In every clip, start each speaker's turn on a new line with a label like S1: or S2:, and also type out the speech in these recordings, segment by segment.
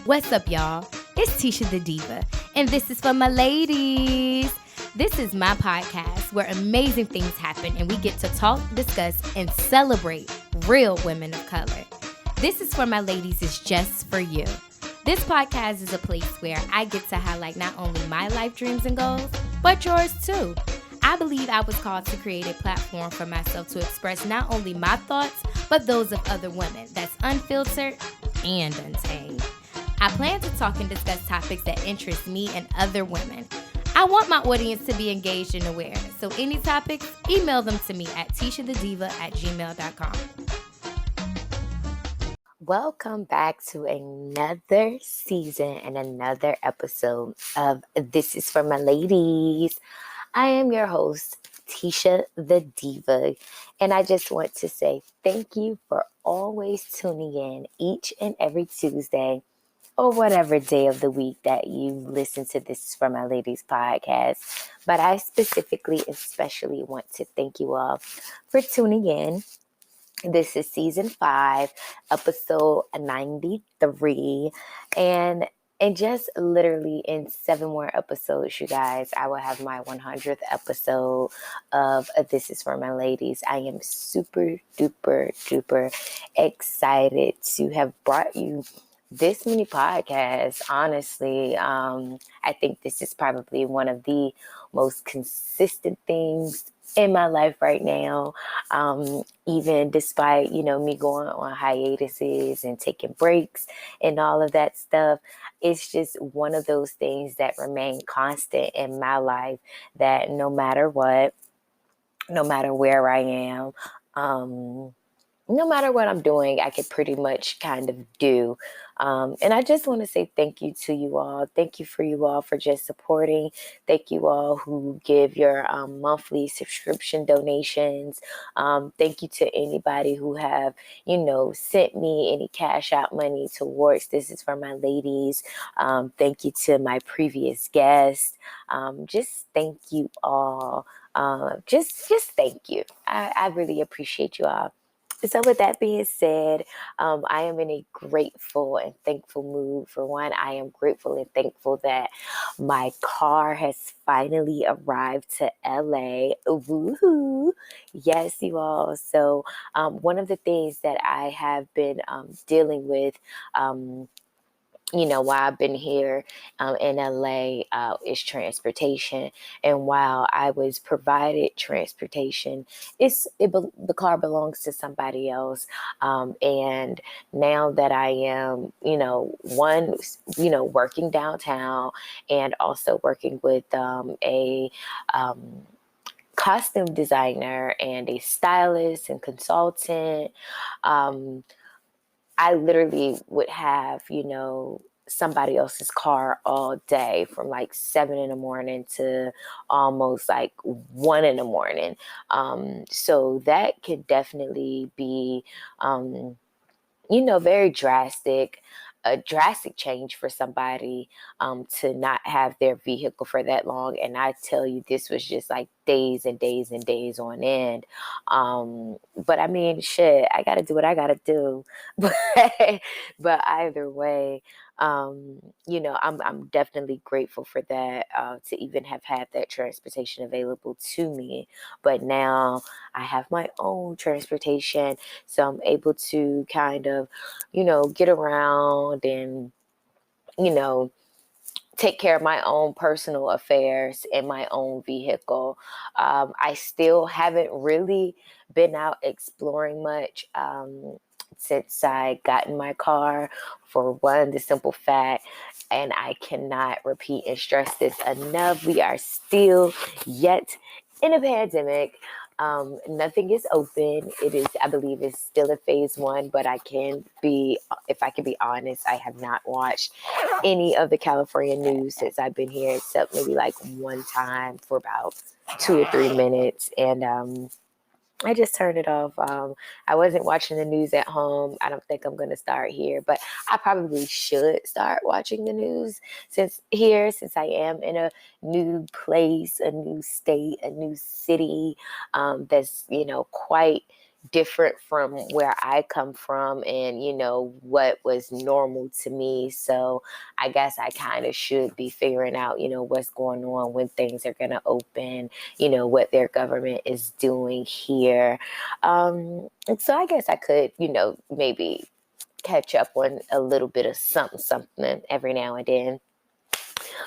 S1: What's up, y'all? It's Tisha the Diva, and this is for my ladies. This is my podcast where amazing things happen and we get to talk, discuss, and celebrate real women of color. This is for my ladies is just for you. This podcast is a place where I get to highlight not only my life dreams and goals, but yours too. I believe I was called to create a platform for myself to express not only my thoughts, but those of other women that's unfiltered and untamed. I plan to talk and discuss topics that interest me and other women. I want my audience to be engaged and aware, so any topics, email them to me at tishadediva@gmail.com. Welcome back to another season and another episode of This is for my ladies. I am your host, Tisha the Diva, and I just want to say thank you for always tuning in each and every Tuesday or whatever day of the week that you listen to This is for my ladies podcast. But I especially want to thank you all for tuning in. This is season 5, episode 93. And just literally in 7 more episodes, you guys, I will have my 100th episode of This is for my ladies. I am super duper excited to have brought you this many podcasts. Honestly, I think this is probably one of the most consistent things in my life right now, even despite, me going on hiatuses and taking breaks and all of that stuff. It's just one of those things that remain constant in my life, that no matter what, no matter where I am, no matter what I'm doing, I could pretty much kind of do. And I just want to say thank you to you all. Thank you for just supporting. Thank you all who give your monthly subscription donations. Thank you to anybody who have, sent me any cash out money towards This is for my ladies. Thank you to my previous guests. Just thank you all. Just thank you. I really appreciate you all. So with that being said, I am in a grateful and thankful mood. For one, I am grateful and thankful that my car has finally arrived to LA. Woohoo! Yes, you all. So one of the things that I have been dealing with, while I've been here in LA is transportation. And while I was provided transportation, the car belongs to somebody else. And now that I am, working downtown and also working with a costume designer and a stylist and consultant, I literally would have, somebody else's car all day from like 7 a.m. to almost like 1 a.m. So that could definitely be, very a drastic change for somebody to not have their vehicle for that long. And I tell you, this was just like days and days and days on end. But I mean, shit, I got to do what I got to do. But either way, I'm definitely grateful for that, to even have had that transportation available to me. But now I have my own transportation, so I'm able to kind of, get around and, take care of my own personal affairs in my own vehicle. I still haven't really been out exploring much since I got in my car, for one, the simple fact, and I cannot repeat and stress this enough, we are still yet in a pandemic. Nothing is open. I believe it's still in phase 1, but if I can be honest, I have not watched any of the California news since I've been here, except maybe like one time for about 2 or 3 minutes. And I just turned it off. I wasn't watching the news at home. I don't think I'm going to start here, but I probably should start watching the news since I am in a new place, a new state, a new city, that's, quite different from where I come from and, what was normal to me. So I guess I kind of should be figuring out, what's going on, when things are going to open, what their government is doing here. And so I guess I could, maybe catch up on a little bit of something every now and then.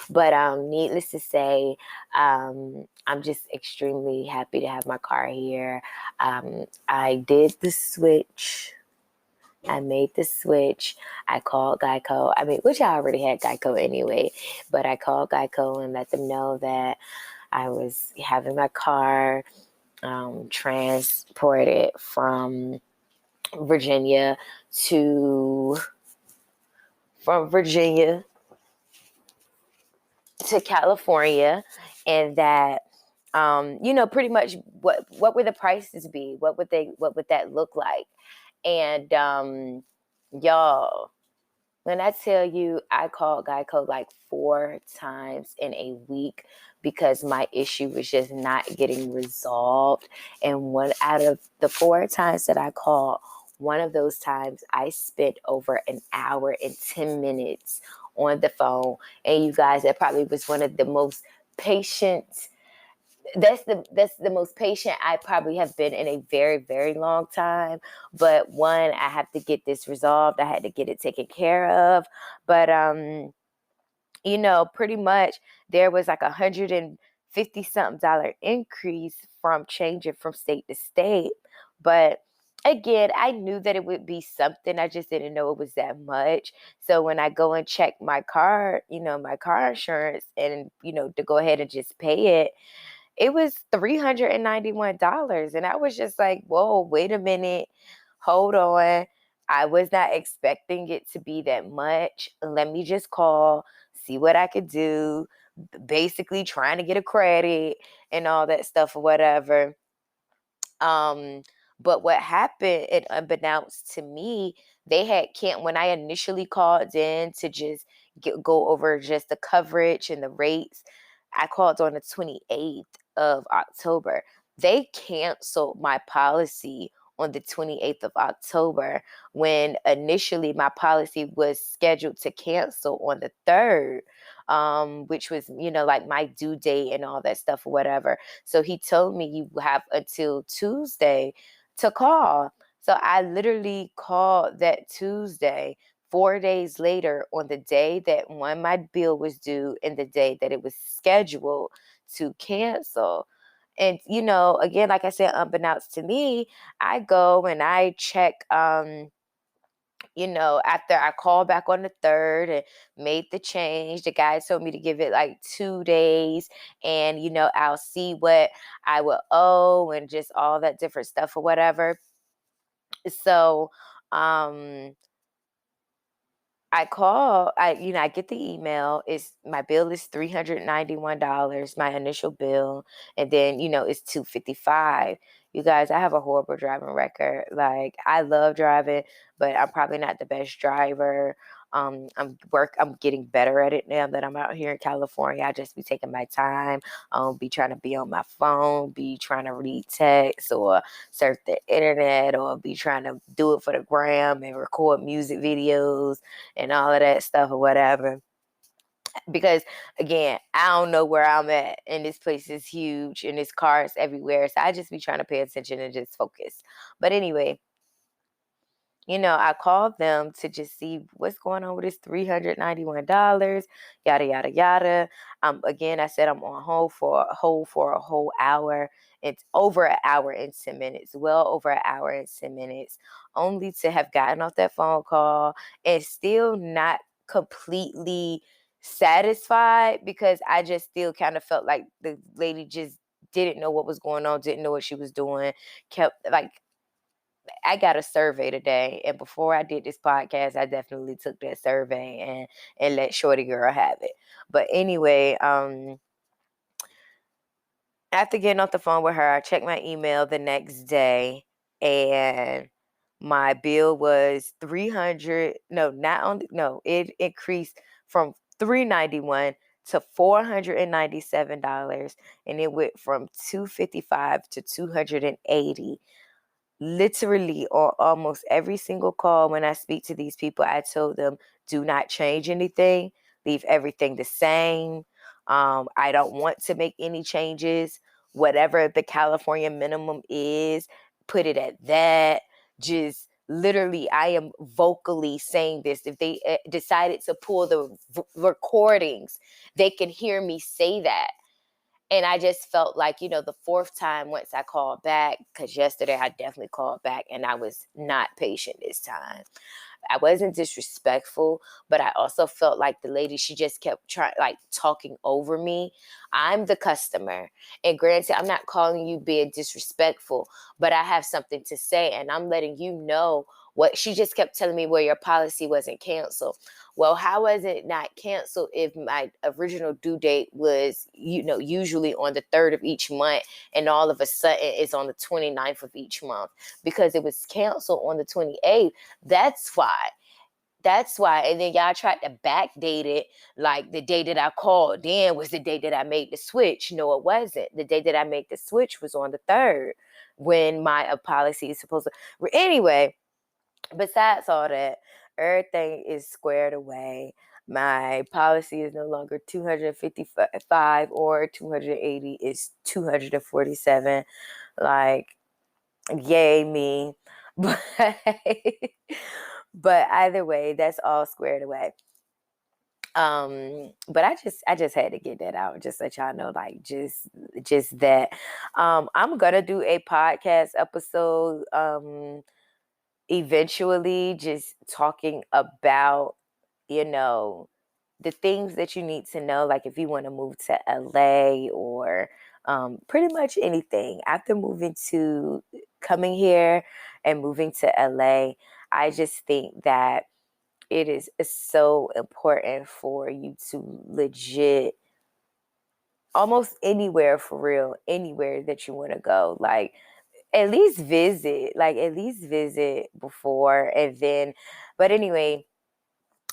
S1: But needless to say, I'm just extremely happy to have my car here. I did the switch. I made the switch. I called Geico. I mean, which I already had Geico anyway, but I called Geico and let them know that I was having my car transported from Virginia to from Virginia to California, and that pretty much what would the prices be? What would that look like? And y'all, when I tell you I called Geico like 4 times in a week because my issue was just not getting resolved. And one out of the 4 times that I called, one of those times I spent over an hour and 10 minutes on the phone. And you guys, that probably was one of the most patient that's the most patient I probably have been in a very, very long time. But one, I have to get this resolved. I had to get it taken care of. But pretty much there was like $150-something increase from changing from state to state. But again, I knew that it would be something. I just didn't know it was that much. So when I go and check my car, my car insurance, and to go ahead and just pay it, it was $391. And I was just like, whoa, wait a minute. Hold on. I was not expecting it to be that much. Let me just call, see what I could do. Basically trying to get a credit and all that stuff or whatever. But what happened, it unbeknownst to me, they had can't when I initially called in to just go over just the coverage and the rates. I called on the 28th of October. They canceled my policy on the 28th of October when initially my policy was scheduled to cancel on the 3rd, which was, like my due date and all that stuff or whatever. So he told me you have until Tuesday to call. So I literally called that Tuesday, 4 days later, on the day that my bill was due and the day that it was scheduled to cancel. And, again, like I said, unbeknownst to me, I go and I check, after I called back on the 3rd and made the change. The guy told me to give it like 2 days and, I'll see what I will owe and just all that different stuff or whatever. So, I call, I get the email. My bill is $391, my initial bill. And then, it's $255. You guys, I have a horrible driving record. Like, I love driving, but I'm probably not the best driver. I'm getting better at it now that I'm out here in California. I just be taking my time, be trying to be on my phone, be trying to read text or surf the internet, or be trying to do it for the gram and record music videos and all of that stuff or whatever. Because again, I don't know where I'm at, and this place is huge and there's cars everywhere. So I just be trying to pay attention and just focus. But anyway, I called them to just see what's going on with this $391, yada, yada, yada. Again, I said I'm on hold for a whole hour. It's over an hour and 10 minutes, well over an hour and 10 minutes, only to have gotten off that phone call and still not completely satisfied, because I just still kind of felt like the lady just didn't know what was going on, didn't know what she was doing, kept like, I got a survey today, and before I did this podcast, I definitely took that survey and let Shorty Girl have it. But anyway, after getting off the phone with her, I checked my email the next day, and my bill was 300. No, not only no, it increased from 391 to $497, and it went from 255 to 280. literally on almost every single call when I speak to these people, I told them, do not change anything, leave everything the same. I don't want to make any changes. Whatever the California minimum is, put it at that. Just literally, I am vocally saying this. If they decided to pull the recordings, they can hear me say that. And I just felt like, the fourth time once I called back, because yesterday I definitely called back and I was not patient this time. I wasn't disrespectful, but I also felt like the lady, she just kept trying, like, talking over me. I'm the customer. And granted, I'm not calling you being disrespectful, but I have something to say and I'm letting you know what. She just kept telling me, well, your policy wasn't canceled. Well, how was it not canceled if my original due date was, usually on the 3rd of each month, and all of a sudden it's on the 29th of each month? Because it was canceled on the 28th. That's why. That's why. And then y'all tried to backdate it, like the day that I called in was the day that I made the switch. No, it wasn't. The day that I made the switch was on the 3rd, when my policy is supposed to. Anyway, besides all that, everything is squared away. My policy is no longer 255 or 280. It's 247. Like, yay me. But, but either way, that's all squared away. But I just had to get that out, just let y'all know, like, just that. I'm gonna do a podcast episode eventually, just talking about, the things that you need to know, like if you want to move to LA, or pretty much anything after coming here and moving to LA. I just think that it is so important for you to legit, almost anywhere, for real, anywhere that you want to go, like at least visit, before, and then. But anyway,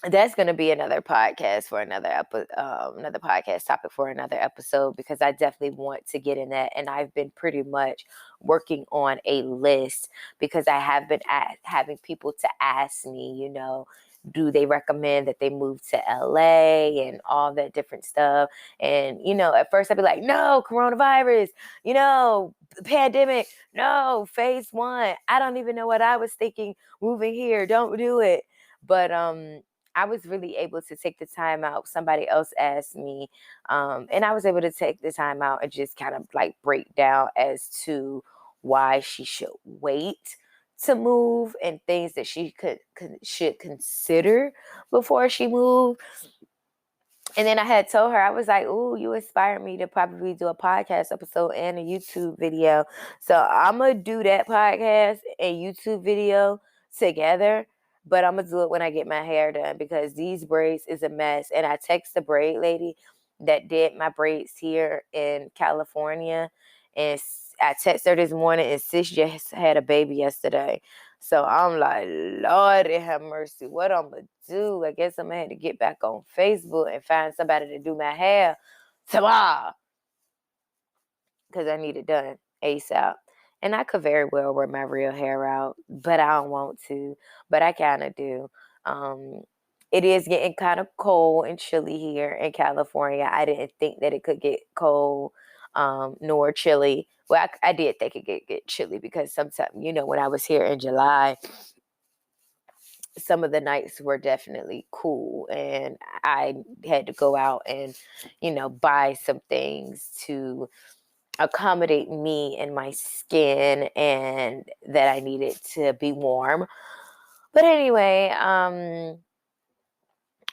S1: that's going to be another podcast for another podcast topic for another episode, because I definitely want to get in that. And I've been pretty much working on a list, because I have been having people to ask me, do they recommend that they move to LA and all that different stuff. And, at first I'd be like, no, coronavirus, pandemic, no, phase 1. I don't even know what I was thinking moving here. Don't do it. But I was really able to take the time out. Somebody else asked me, and I was able to take the time out and just kind of like break down as to why she should wait to move, and things that she should consider before she moved. And then I had told her, I was like, ooh, you inspired me to probably do a podcast episode and a YouTube video. So I'm going to do that podcast and YouTube video together. But I'm going to do it when I get my hair done, because these braids is a mess. And I text the braid lady that did my braids here in California. And I texted her this morning, and sis just had a baby yesterday. So I'm like, Lord, have mercy. What I'm going to do? I guess I'm going to have to get back on Facebook and find somebody to do my hair tomorrow, because I need it done ASAP. And I could very well wear my real hair out, but I don't want to. But I kind of do. It is getting kind of cold and chilly here in California. I didn't think that it could get cold nor chilly. Well, I did think it could get chilly, because sometimes, when I was here in July, some of the nights were definitely cool, and I had to go out and, buy some things to accommodate me and my skin, and that I needed to be warm. But anyway,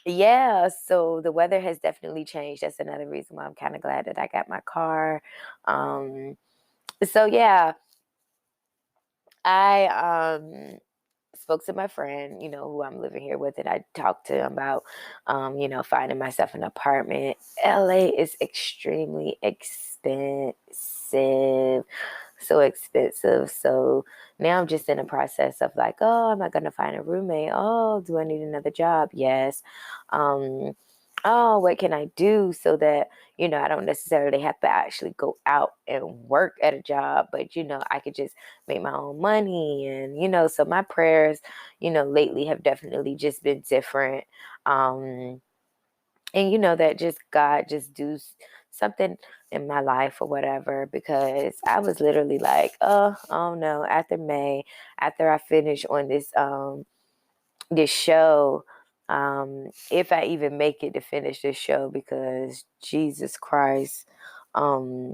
S1: yeah, so the weather has definitely changed. That's another reason why I'm kind of glad that I got my car. So yeah, I spoke to my friend, who I'm living here with, and I talked to him about, finding myself an apartment. LA is extremely expensive, so expensive. So now I'm just in the process of like, oh, am I going to find a roommate? Oh, do I need another job? Yes. oh, what can I do so that, I don't necessarily have to actually go out and work at a job, but, I could just make my own money. And, so my prayers, lately have definitely just been different. Um, and, that just God just do something in my life or whatever, because I was literally like, oh no, after May, after I finish on this show, if I even make it to finish this show, because Jesus Christ, I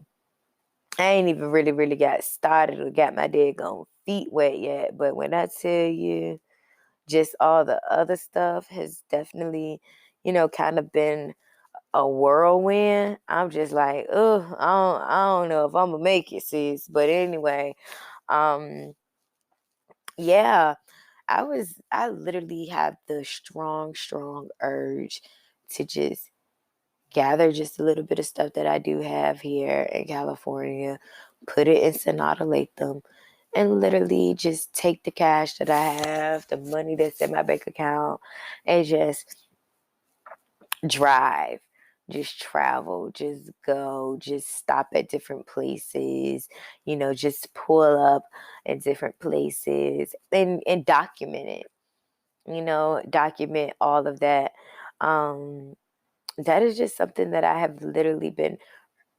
S1: ain't even really got started or got my daggone feet wet yet. But when I tell you, just all the other stuff has definitely, kind of been a whirlwind. I'm just like, oh, I don't know if I'm gonna make it, sis. But anyway, um, yeah. I literally have the strong urge to just gather just a little bit of stuff that I do have here in California, put it in Sonata Latham, and literally just take the cash that I have, the money that's in my bank account, and just drive, just travel, just go, just stop at different places, just pull up at different places and document it, document all of that. Um, that is just something that I have literally been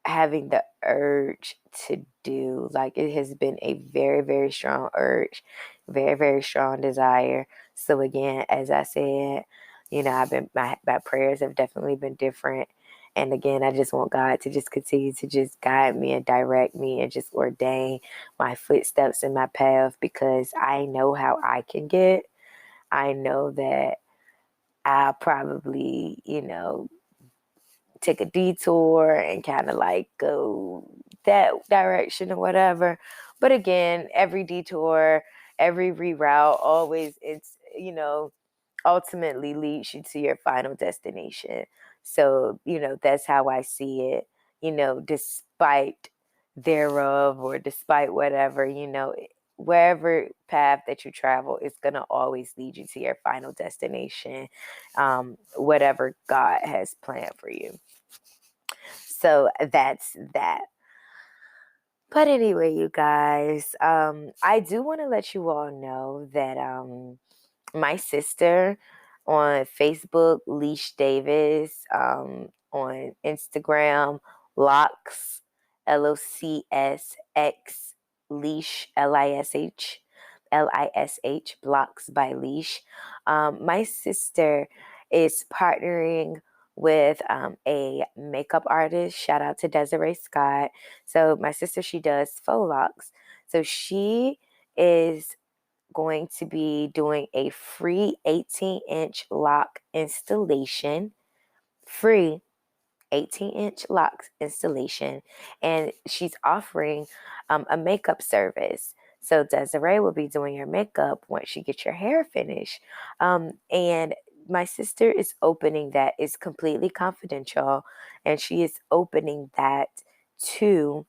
S1: having the urge to do. Like, it has been a very, very strong urge, very, very strong desire. So again, as I said, my prayers have definitely been different. And again, I just want God to just continue to just guide me and direct me and just ordain my footsteps in my path, because I know how I can get. I know that I'll probably, take a detour and kind of like go that direction or whatever. But again, every detour, every reroute always, it's, ultimately leads you to your final destination. So, that's how I see it, despite thereof or despite whatever, wherever path that you travel is going to always lead you to your final destination, whatever God has planned for you. So that's that. But anyway, you guys, I do want to let you all know that my sister on Facebook, Leash Davis, on Instagram, Locks, LOCSX, Leash, LISH, Blocks by Leash. My sister is partnering with a makeup artist. Shout out to Desiree Scott. So my sister, she does faux locks. So she is going to be doing a free 18-inch lock installation. Free 18-inch lock installation. And she's offering a makeup service. So Desiree will be doing your makeup once you get your hair finished. And my sister is opening that. It's completely confidential. And she is opening that to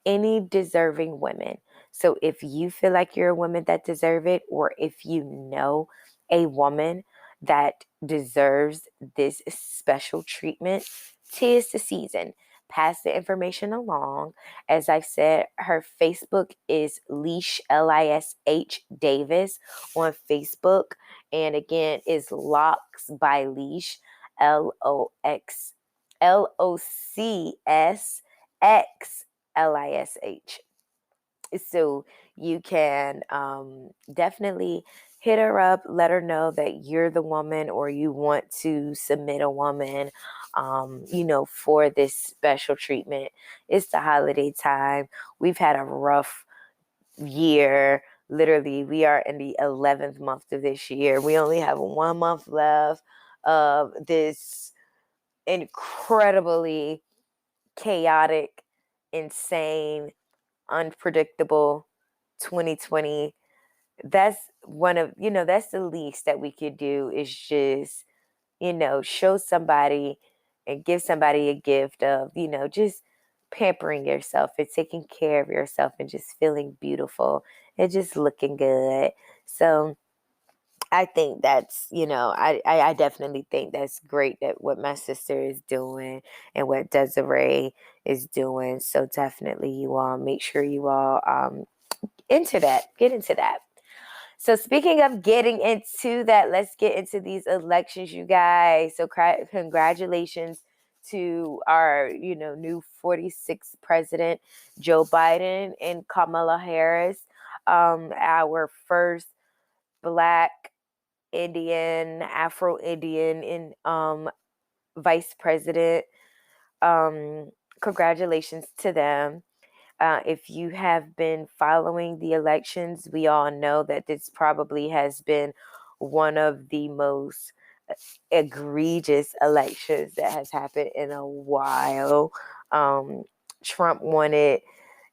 S1: any deserving women. So if you feel like you're a woman that deserve it, or if you know a woman that deserves this special treatment, 'tis the season. Pass the information along. As I said, her Facebook is Leash, LISH Davis on Facebook. And again, is Locks by Leash, LOCSX LISH. So you can definitely hit her up, let her know that you're the woman, or you want to submit a woman, for this special treatment. It's the holiday time. We've had a rough year. Literally, we are in the 11th month of this year. We only have 1 month left of this incredibly chaotic, insane, unpredictable 2020. That's that's the least that we could do, is just, show somebody and give somebody a gift of, just pampering yourself and taking care of yourself and just feeling beautiful and just looking good. So I think that's, I definitely think that's great that what my sister is doing and what Desiree is doing. So definitely you all make sure you all get into that. So speaking of getting into that, let's get into these elections, you guys. So congratulations to our, new 46th president, Joe Biden and Kamala Harris, our first Black Indian, Afro-Indian, and vice president. Um, Congratulations to them. If you have been following the elections, we all know that this probably has been one of the most egregious elections that has happened in a while. Trump wanted,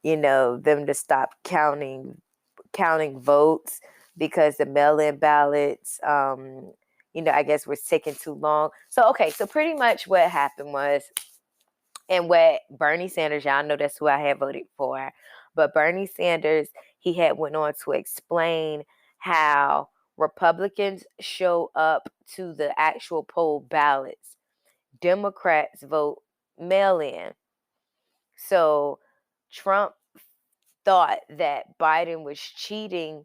S1: them to stop counting votes because the mail-in ballots, I guess was taking too long. So, okay, so pretty much what happened was, and what Bernie Sanders, y'all know that's who I had voted for, but Bernie Sanders, he had went on to explain how Republicans show up to the actual poll ballots. Democrats vote mail-in. So Trump thought that Biden was cheating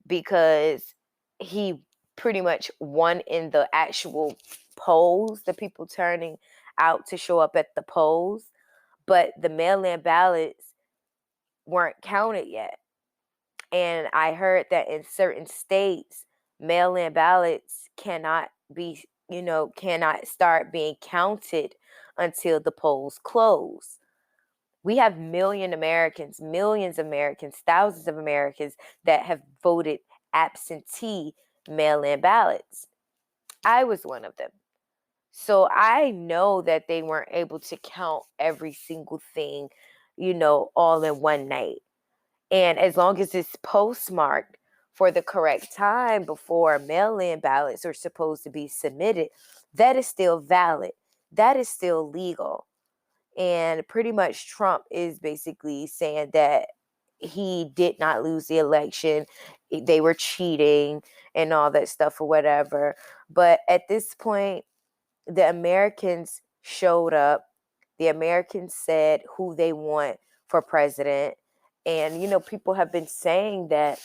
S1: because he pretty much won in the actual polls, the people turning out to show up at the polls, but the mail-in ballots weren't counted yet. And I heard that in certain states, mail-in ballots cannot start being counted until the polls close. We have millions of Americans, thousands of Americans that have voted absentee mail-in ballots. I was one of them. So I know that they weren't able to count every single thing, all in one night. And as long as it's postmarked for the correct time before mail-in ballots are supposed to be submitted, that is still valid. That is still legal. And pretty much Trump is basically saying that he did not lose the election. They were cheating and all that stuff or whatever. But at this point, the Americans showed up. The Americans said who they want for president. And, people have been saying that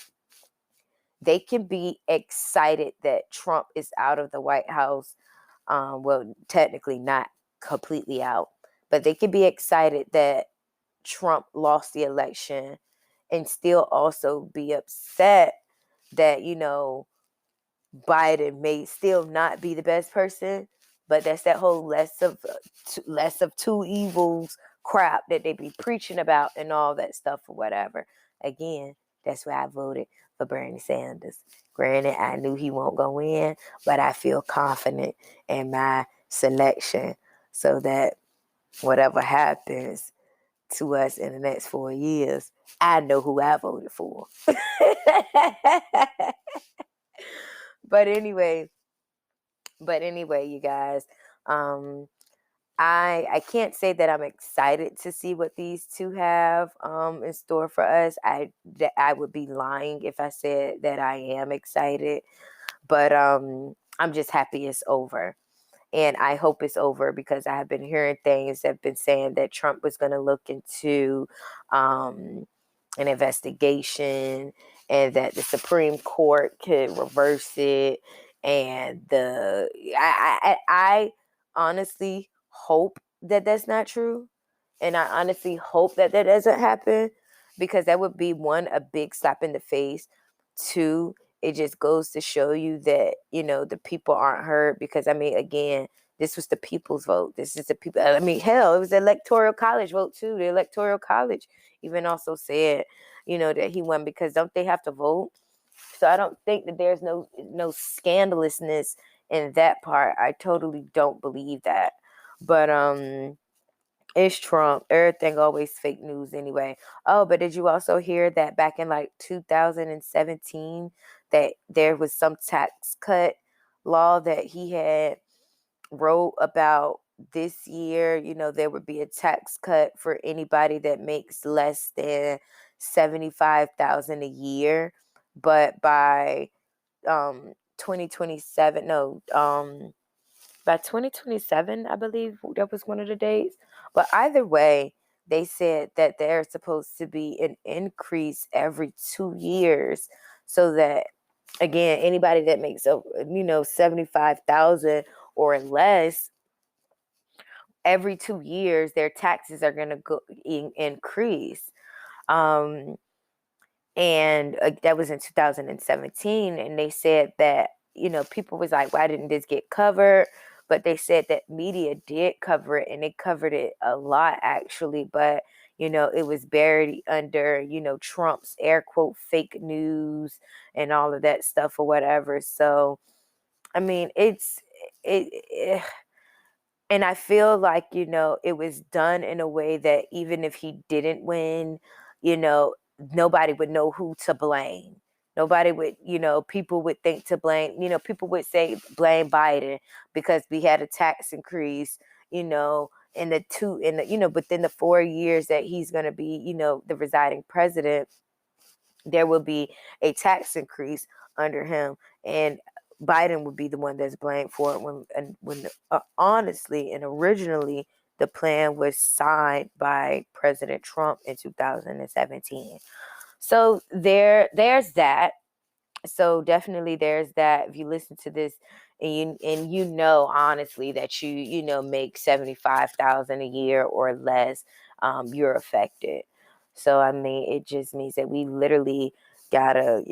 S1: they can be excited that Trump is out of the White House. Well, technically not completely out, but they can be excited that Trump lost the election and still also be upset that, Biden may still not be the best person, but that's that whole less of two evils crap that they be preaching about and all that stuff or whatever. Again, that's why I voted for Bernie Sanders. Granted, I knew he won't go in, but I feel confident in my selection so that whatever happens to us in the next 4 years, I know who I voted for. But anyway, you guys, I can't say that I'm excited to see what these two have in store for us. I would be lying if I said that I am excited, but I'm just happy it's over. And I hope it's over because I have been hearing things that have been saying that Trump was going to look into an investigation and that the Supreme Court could reverse it. And I honestly hope that that's not true. And I honestly hope that that doesn't happen because that would be one, a big slap in the face. Two, it just goes to show you that, the people aren't heard because, again, this was the people's vote. This is the people. Hell, it was the electoral college vote too. The electoral college even also said, that he won because don't they have to vote? So I don't think that there's no scandalousness in that part. I totally don't believe that. But it's Trump. Everything always fake news anyway. Oh, but did you also hear that back in like 2017 that there was some tax cut law that he had wrote about this year? There would be a tax cut for anybody that makes less than 75,000 a year, but by 2027. No, by 2027, I believe that was one of the dates. But either way, they said that there's supposed to be an increase every 2 years, so that, again, anybody that makes 75,000 or less, every 2 years their taxes are going to go increase. Um, and that was in 2017, and they said that, people was like, why didn't this get covered? But they said that media did cover it, and they covered it a lot, actually. But it was buried under Trump's air quote fake news and all of that stuff or whatever. So I mean, it and I feel like, it was done in a way that even if he didn't win, nobody would know who to blame. Nobody would, people would think to blame, people would say blame Biden because we had a tax increase, within the 4 years that he's going to be, the residing president, there will be a tax increase under him, and Biden would be the one that's blamed for it when honestly and originally the plan was signed by President Trump in 2017. So there's that. So definitely there's that. If you listen to this and you know honestly that you make 75,000 a year or less, you're affected. So I mean, it just means that we literally gotta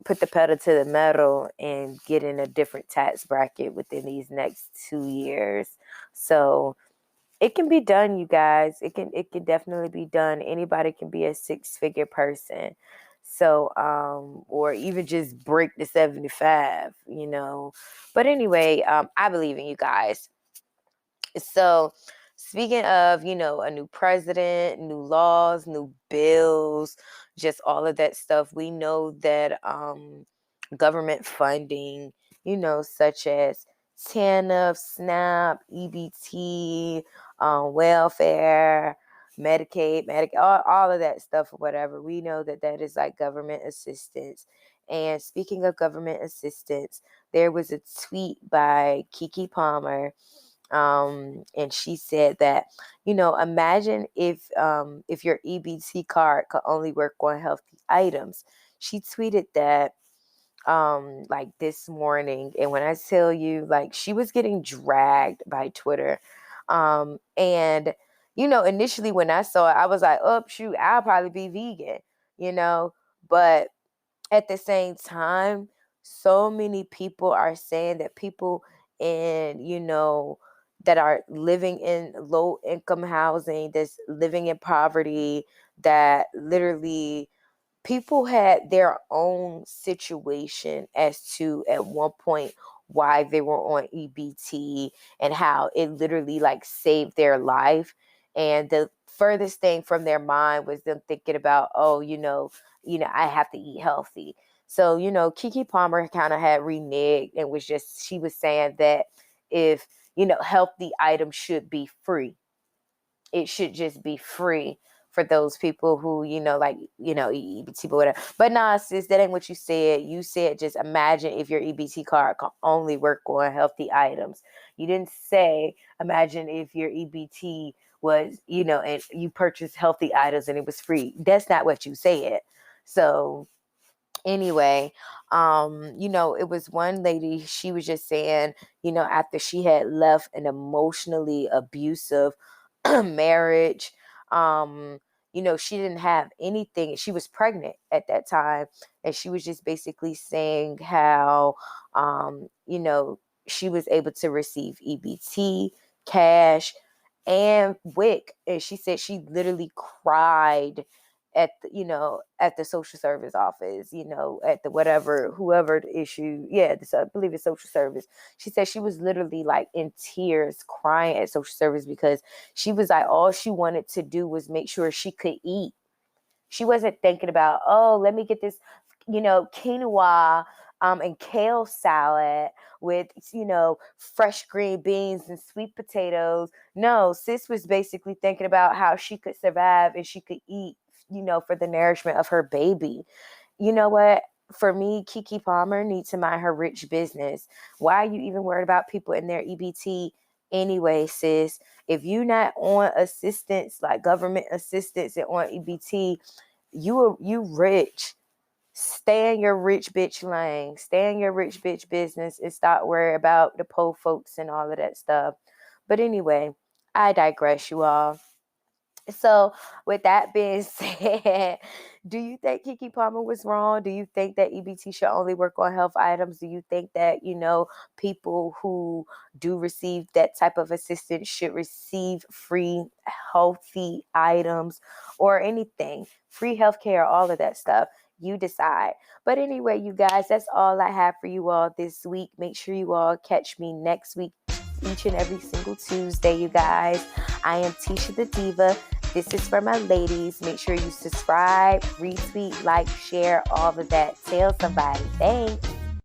S1: put the pedal to the metal and get in a different tax bracket within these next 2 years. So it can be done, you guys. It can definitely be done. Anybody can be a six-figure person. So, or even just break the 75. But anyway, I believe in you guys. So, speaking of, a new president, new laws, new bills, just all of that stuff, we know that government funding, such as TANF, SNAP, EBT, welfare, Medicaid, all of that stuff or whatever, we know that that is like government assistance. And speaking of government assistance, there was a tweet by Keke Palmer, and she said that, imagine if your EBT card could only work on healthy items. She tweeted that like this morning, and when I tell you, like, she was getting dragged by Twitter. And initially when I saw it, I was like, oh shoot, I'll probably be vegan, but at the same time, so many people are saying that people in, that are living in low income housing, that's living in poverty, that literally people had their own situation as to at one point why they were on EBT and how it literally like saved their life. And the furthest thing from their mind was them thinking about, oh, I have to eat healthy. So, Keke Palmer kind of had reneged and she was saying that if, healthy items should be free. It should just be free for those people who, EBT, but whatever. But nah, sis, that ain't what you said. You said just imagine if your EBT card can only work on healthy items. You didn't say imagine if your EBT was, and you purchased healthy items and it was free. That's not what you said. So anyway, it was one lady, she was just saying, after she had left an emotionally abusive marriage, she didn't have anything. She was pregnant at that time, and she was just basically saying how, she was able to receive EBT, cash, and WIC. And she said she literally cried at the social service office, at the whatever, whoever the issue. Yeah, I believe it's social service. She said she was literally like in tears crying at social service because she was like, all she wanted to do was make sure she could eat. She wasn't thinking about, oh, let me get this, quinoa and kale salad with, fresh green beans and sweet potatoes. No, sis was basically thinking about how she could survive and she could eat, for the nourishment of her baby. You know what? for me, Keke Palmer needs to mind her rich business. Why are you even worried about people in their EBT anyway, sis? If you not on assistance, like government assistance and on EBT, you rich. Stay in your rich bitch lane. Stay in your rich bitch business and stop worrying about the poor folks and all of that stuff. But anyway, I digress, you all. So, with that being said, do you think Keke Palmer was wrong? Do you think that EBT should only work on health items? Do you think that, people who do receive that type of assistance should receive free healthy items or anything, free healthcare, all of that stuff? You decide. But anyway, you guys, that's all I have for you all this week. Make sure you all catch me next week, each and every single Tuesday, you guys. I am Tisha the Diva. This is for my ladies. Make sure you subscribe, retweet, like, share, all of that. Tell somebody. Thanks.